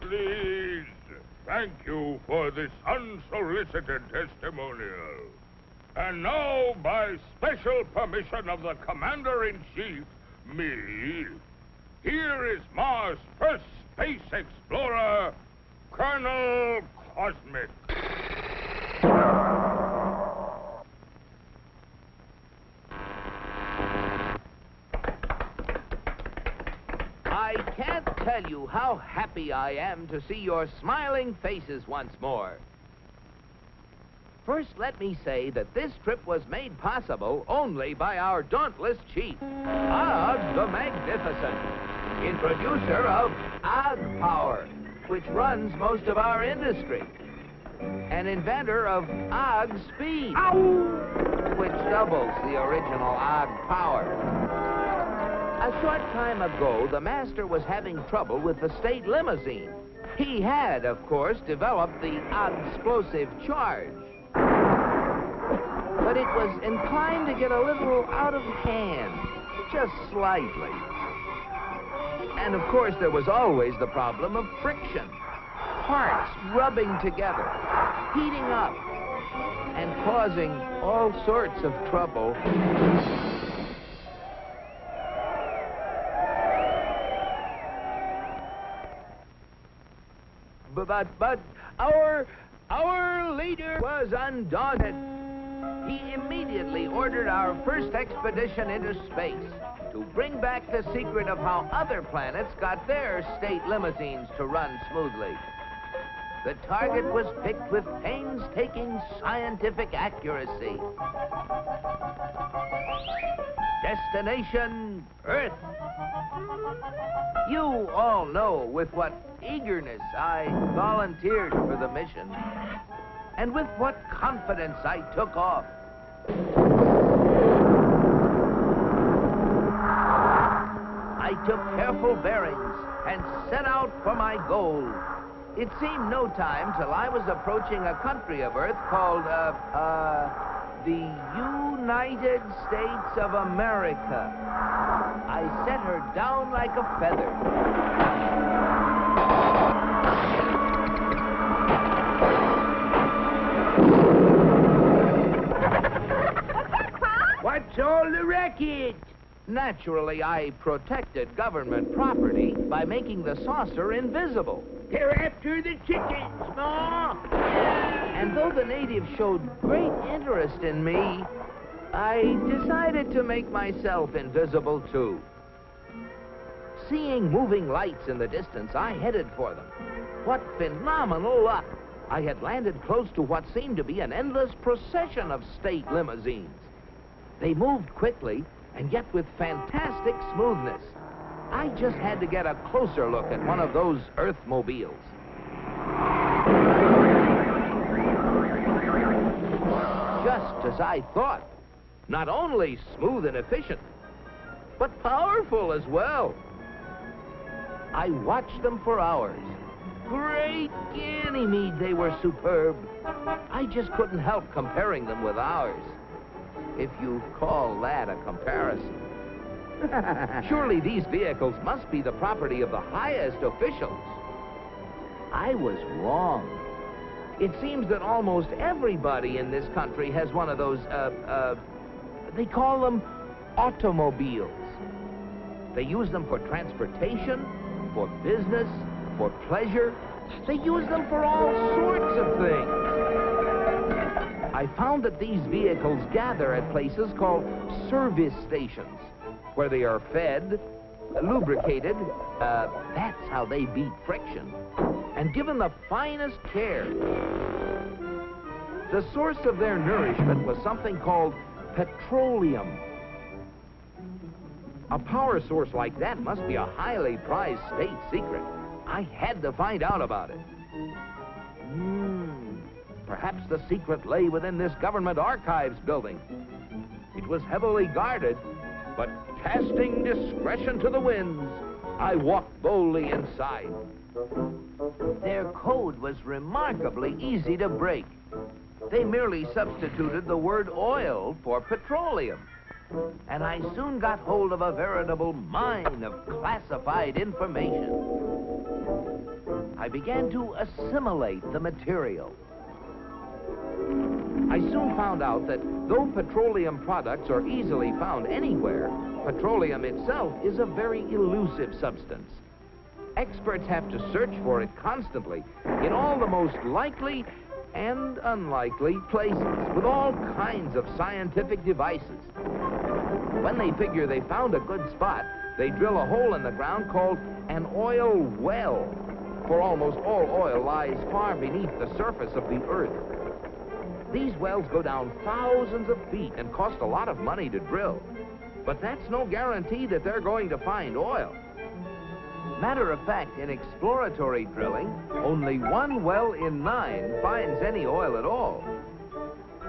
Please, thank you for this unsolicited testimonial. And now, by special permission of the Commander-in-Chief, me, here is Mars' first space explorer, Colonel Cosmic. I can't tell you how happy I am to see your smiling faces once more. First, let me say that this trip was made possible only by our dauntless chief, Og the Magnificent, introducer of Og Power, which runs most of our industry, and inventor of Og Speed, which doubles the original Og Power. A short time ago, the master was having trouble with the state limousine. He had, of course, developed the explosive charge. But it was inclined to get a little out of hand, just slightly. And, of course, there was always the problem of friction. Parts rubbing together, heating up, and causing all sorts of trouble. But our leader was undaunted. He immediately ordered our first expedition into space to bring back the secret of how other planets got their state limousines to run smoothly. The target was picked with painstaking scientific accuracy. Destination, Earth. You all know with what eagerness I volunteered for the mission, and with what confidence I took off. I took careful bearings and set out for my goal. It seemed no time till I was approaching a country of Earth called, the United States of America. I set her down like a feather. What's all the racket? Naturally, I protected government property by making the saucer invisible. They're after the chickens, Ma. And though the natives showed great interest in me, I decided to make myself invisible too. Seeing moving lights in the distance, I headed for them. What phenomenal luck! I had landed close to what seemed to be an endless procession of state limousines. They moved quickly, and yet with fantastic smoothness. I just had to get a closer look at one of those Earthmobiles. Just as I thought. Not only smooth and efficient, but powerful as well. I watched them for hours. Great Ganymede, they were superb. I just couldn't help comparing them with ours, if you call that a comparison. Surely these vehicles must be the property of the highest officials. I was wrong. It seems that almost everybody in this country has one of those, they call them automobiles. They use them for transportation, for business, for pleasure. They use them for all sorts of things. I found that these vehicles gather at places called service stations, where they are fed, lubricated, that's how they beat friction, and given the finest care. The source of their nourishment was something called petroleum. A power source like that must be a highly prized state secret. I had to find out about it. Perhaps the secret lay within this government archives building. It was heavily guarded, but casting discretion to the winds, I walked boldly inside. Their code was remarkably easy to break. They merely substituted the word oil for petroleum. And I soon got hold of a veritable mine of classified information. I began to assimilate the material. I soon found out that though petroleum products are easily found anywhere, petroleum itself is a very elusive substance. Experts have to search for it constantly in all the most likely and unlikely places with all kinds of scientific devices. When they figure they found a good spot, they drill a hole in the ground called an oil well, for almost all oil lies far beneath the surface of the earth. These wells go down thousands of feet and cost a lot of money to drill. But that's no guarantee that they're going to find oil. Matter of fact, in exploratory drilling, only 1 well in 9 finds any oil at all.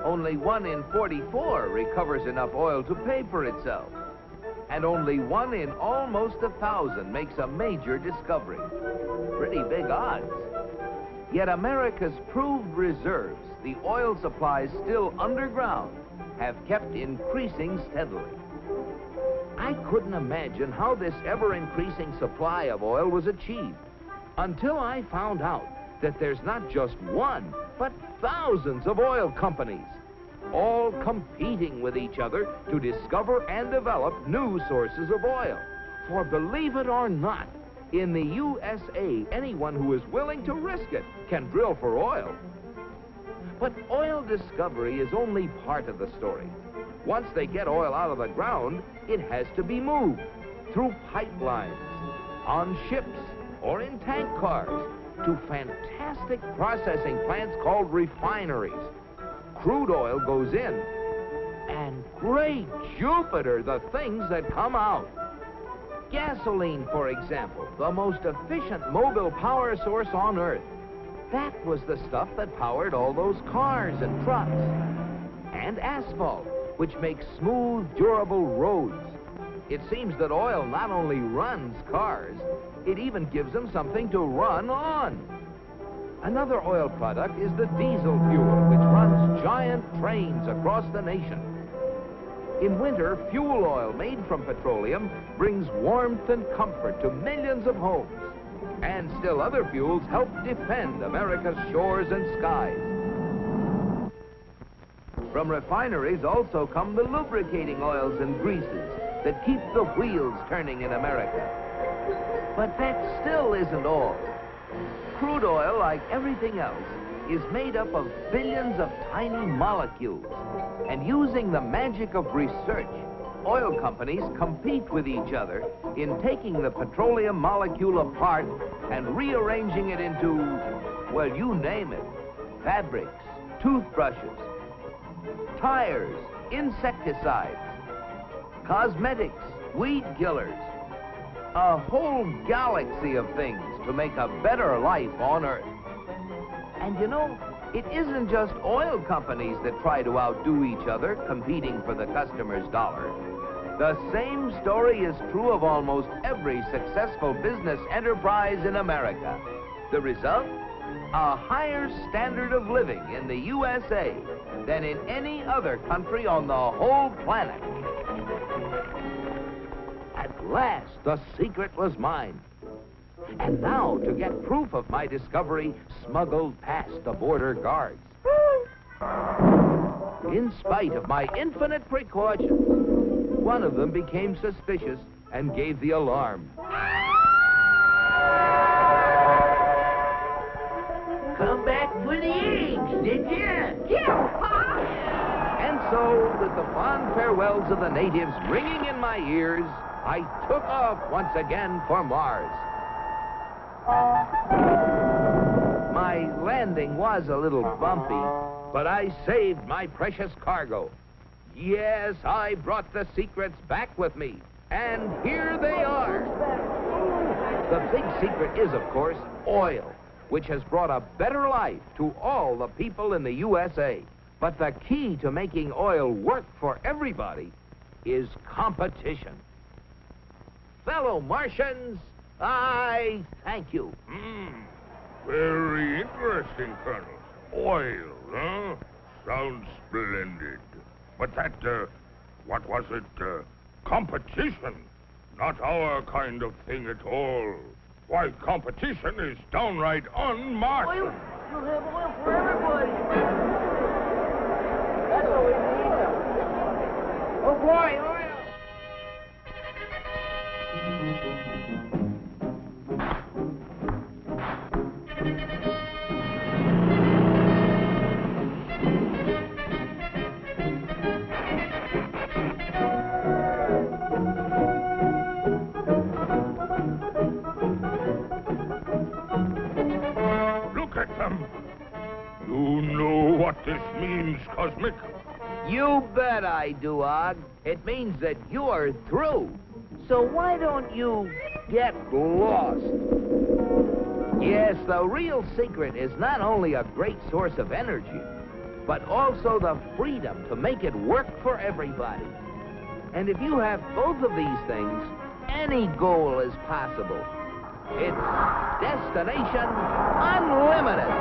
Only 1 in 44 recovers enough oil to pay for itself. And only 1 in almost 1,000 makes a major discovery. Pretty big odds. Yet America's proved reserves, the oil supplies still underground, have kept increasing steadily. I couldn't imagine how this ever-increasing supply of oil was achieved until I found out that there's not just one, but thousands of oil companies, all competing with each other to discover and develop new sources of oil. For believe it or not, in the USA, anyone who is willing to risk it can drill for oil. But oil discovery is only part of the story. Once they get oil out of the ground, it has to be moved through pipelines, on ships, or in tank cars to fantastic processing plants called refineries. Crude oil goes in, and great Jupiter, the things that come out. Gasoline, for example, the most efficient mobile power source on Earth. That was the stuff that powered all those cars and trucks. And asphalt, which makes smooth, durable roads. It seems that oil not only runs cars, it even gives them something to run on. Another oil product is the diesel fuel, which runs giant trains across the nation. In winter, fuel oil made from petroleum brings warmth and comfort to millions of homes. And still other fuels help defend America's shores and skies. From refineries also come the lubricating oils and greases that keep the wheels turning in America. But that still isn't all. crude oil, like everything else, is made up of billions of tiny molecules. And using the magic of research, oil companies compete with each other in taking the petroleum molecule apart and rearranging it into, well, you name it, fabrics, toothbrushes, tires, insecticides, cosmetics, weed killers, a whole galaxy of things to make a better life on Earth. And you know, it isn't just oil companies that try to outdo each other, competing for the customer's dollar. The same story is true of almost every successful business enterprise in America. The result? A higher standard of living in the USA than in any other country on the whole planet. At last, the secret was mine. And now, to get proof of my discovery, smuggled past the border guards. In spite of my infinite precautions, one of them became suspicious and gave the alarm. Come back for the eggs, did you? Yeah, Pa! And so, with the fond farewells of the natives ringing in my ears, I took off once again for Mars. My landing was a little bumpy, but I saved my precious cargo. Yes, I brought the secrets back with me, and here they are. The big secret is, of course, oil, which has brought a better life to all the people in the USA. But the key to making oil work for everybody is competition. Fellow Martians, I thank you. Very interesting, Colonel. Oil, huh? Sounds splendid. But that, what was it? Competition. Not our kind of thing at all. Why, competition is downright un-Martian. Oil? We'll have oil for everybody. That's what we need. Oh, boy, oil! Look at them. You know what this means, Cosmic? You bet I do, Og. It means that you're through. So why don't you get lost? Yes, the real secret is not only a great source of energy, but also the freedom to make it work for everybody. And if you have both of these things, any goal is possible. It's Destination Unlimited.